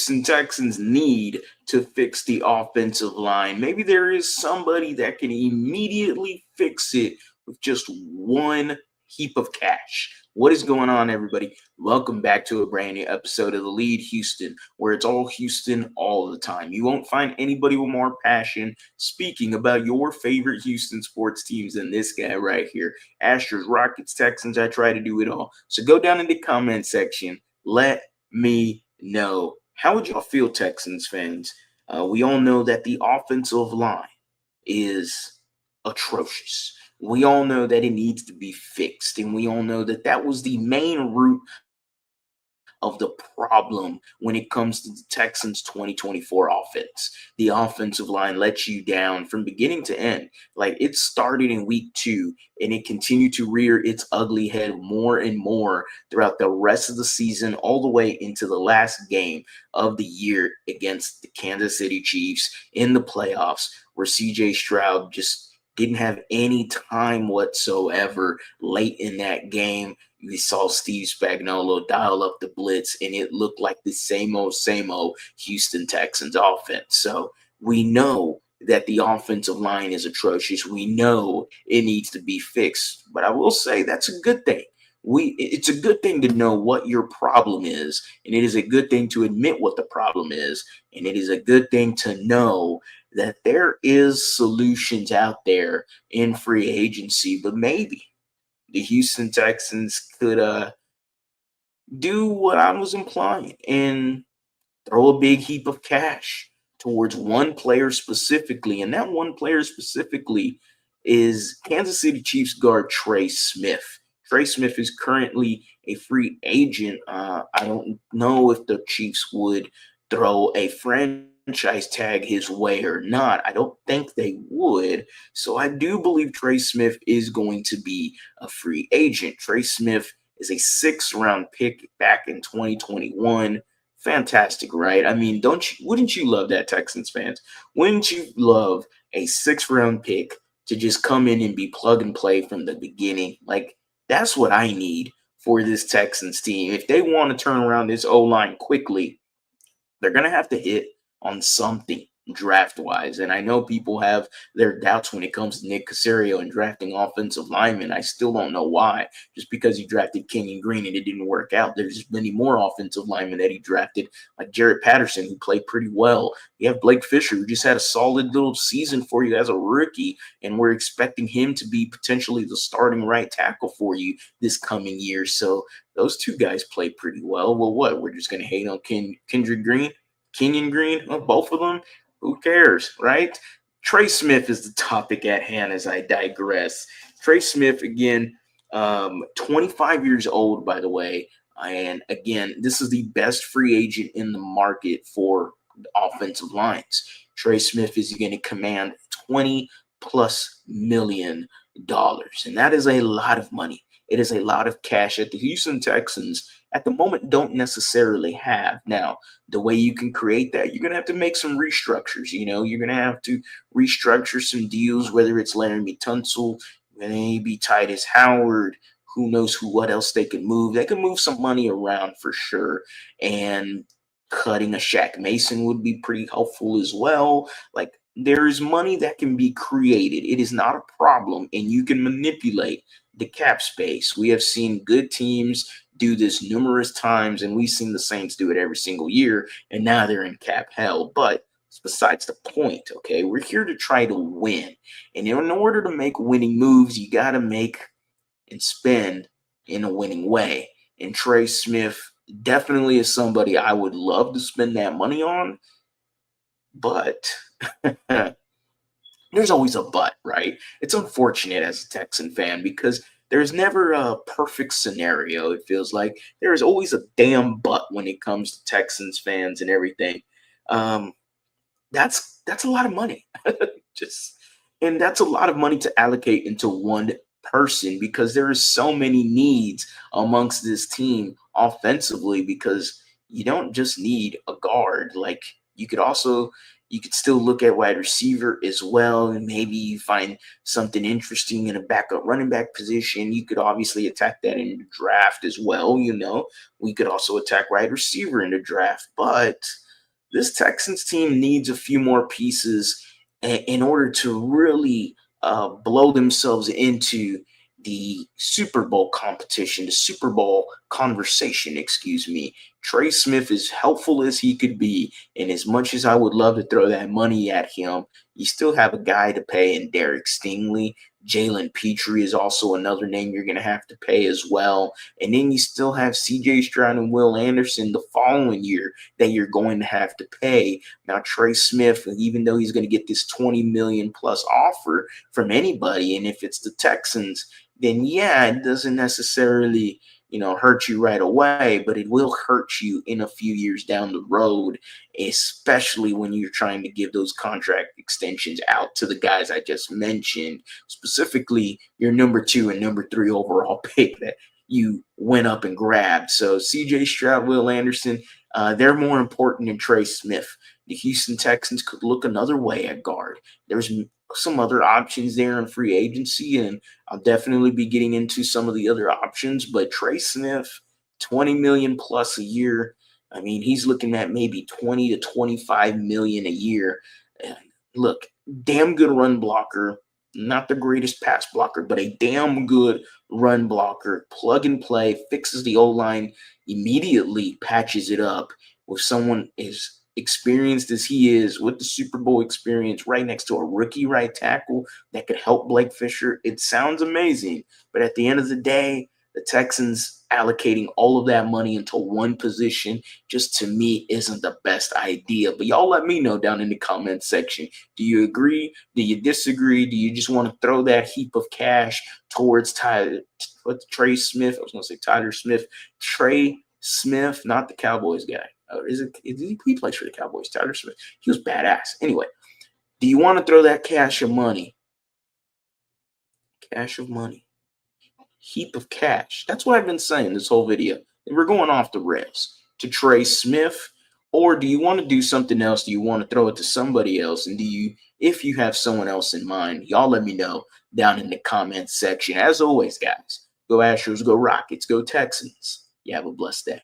Houston Texans need to fix the offensive line. Maybe there is somebody that can immediately fix it with just one heap of cash. What is going on, everybody? Welcome back to a brand new episode of TheLead Houston, where it's all Houston all the time. You won't find anybody with more passion speaking about your favorite Houston sports teams than this guy right here. Astros, Rockets, Texans, I try to do it all. So go down in the comment section. Let me know. How would y'all feel, Texans fans? We all know that the offensive line is atrocious. We all know that it needs to be fixed, and we all know that that was the main root of the problem when it comes to the Texans 2024 offense. The offensive line let you down from beginning to end. Like, it started in week 2, and it continued to rear its ugly head more and more throughout the rest of the season, all the way into the last game of the year against the Kansas City Chiefs in the playoffs, where CJ Stroud just didn't have any time whatsoever late in that game. We saw Steve Spagnuolo dial up the blitz, and it looked like the same old Houston Texans offense. So we know that the offensive line is atrocious. We know it needs to be fixed. But I will say that's a good thing. It's a good thing to know what your problem is, and it is a good thing to admit what the problem is, and it is a good thing to know that there is solutions out there in free agency. But maybe the Houston Texans could do what I was implying and throw a big heap of cash towards one player specifically, and that one player specifically is Kansas City Chiefs guard Trey Smith. Trey Smith is currently a free agent. I don't know if the Chiefs would throw a franchise tag his way or not. I don't think they would. So I do believe Trey Smith is going to be a free agent. Trey Smith is a 6th-round pick back in 2021. Fantastic, right? I mean, wouldn't you love that, Texans fans? Wouldn't you love a 6th-round pick to just come in and be plug and play from the beginning? Like, that's what I need for this Texans team. If they want to turn around this O-line quickly, they're going to have to hit on something draft-wise. And I know people have their doubts when it comes to Nick Caserio and drafting offensive linemen. I still don't know why. Just because he drafted Kenyon Green and it didn't work out. There's many more offensive linemen that he drafted, like Jarrett Patterson, who played pretty well. You have Blake Fisher, who just had a solid little season for you as a rookie, and we're expecting him to be potentially the starting right tackle for you this coming year. So those two guys play pretty well. Well, what? We're just going to hate on Kenyon Green? Well, both of them? Who cares, right? Trey Smith is the topic at hand as I digress. Trey Smith, again, 25 years old, by the way. And again, this is the best free agent in the market for offensive lines. Trey Smith is going to command $20+ million. And that is a lot of money. It is a lot of cash that the Houston Texans at the moment don't necessarily have. Now, the way you can create that, you're going to have to make some restructures. You know, you're going to have to restructure some deals, whether it's Laramie Tunsil, maybe Titus Howard, who knows what else they can move. They can move some money around for sure. And cutting a Shaq Mason would be pretty helpful as well. Like, there's money that can be created. It is not a problem, and you can manipulate the cap space. We have seen good teams do this numerous times, and we've seen the Saints do it every single year, and now they're in cap hell. But it's besides the point, okay? We're here to try to win, and in order to make winning moves, you got to make and spend in a winning way. And Trey Smith definitely is somebody I would love to spend that money on, but there's always a but, right? It's unfortunate as a Texan fan because there's never a perfect scenario. It feels like there is always a damn but when it comes to Texans fans and everything. That's a lot of money. And that's a lot of money to allocate into one person because there is so many needs amongst this team offensively, because you don't just need a guard. Like, you could still look at wide receiver as well, and maybe you find something interesting in a backup running back position. You could obviously attack that in the draft as well. You know, we could also attack wide receiver in the draft, but this Texans team needs a few more pieces in order to really blow themselves into the Super Bowl competition, the Super Bowl conversation, excuse me. Trey Smith, is helpful as he could be, and as much as I would love to throw that money at him, you still have a guy to pay in Derek Stingley. Jalen Petrie is also another name you're going to have to pay as well. And then you still have CJ Stroud and Will Anderson the following year that you're going to have to pay. Now, Trey Smith, even though he's going to get this 20 million plus offer from anybody, and if it's the Texans, then yeah, it doesn't necessarily hurt you right away, but it will hurt you in a few years down the road, especially when you're trying to give those contract extensions out to the guys I just mentioned, specifically your number 2 and number 3 overall pick that you went up and grabbed. So CJ Stroud, Will Anderson, they're more important than Trey Smith. The Houston Texans could look another way at guard. There's some other options there in free agency, and I'll definitely be getting into some of the other options. But Trey Smith, 20 million plus a year. I mean, he's looking at maybe 20 to 25 million a year. And look, damn good run blocker, not the greatest pass blocker, but a damn good run blocker. Plug and play, fixes the O-line immediately, patches it up with someone as experienced as he is, with the Super Bowl experience, right next to a rookie right tackle that could help Blake Fisher. It sounds amazing, but at the end of the day, the Texans allocating all of that money into one position just, to me, isn't the best idea. But y'all let me know down in the comment section. Do you agree? Do you disagree? Do you just want to throw that heap of cash towards Trey Smith? I was going to say Tyler Smith. Trey Smith, not the Cowboys guy. He plays for the Cowboys, Tyler Smith. He was badass. Anyway, do you want to throw that cash of money? Cash of money. Heap of cash. That's what I've been saying this whole video. And we're going off the rails to Trey Smith. Or do you want to do something else? Do you want to throw it to somebody else? And if you have someone else in mind, y'all let me know down in the comments section. As always, guys, go Astros, go Rockets, go Texans. You have a blessed day.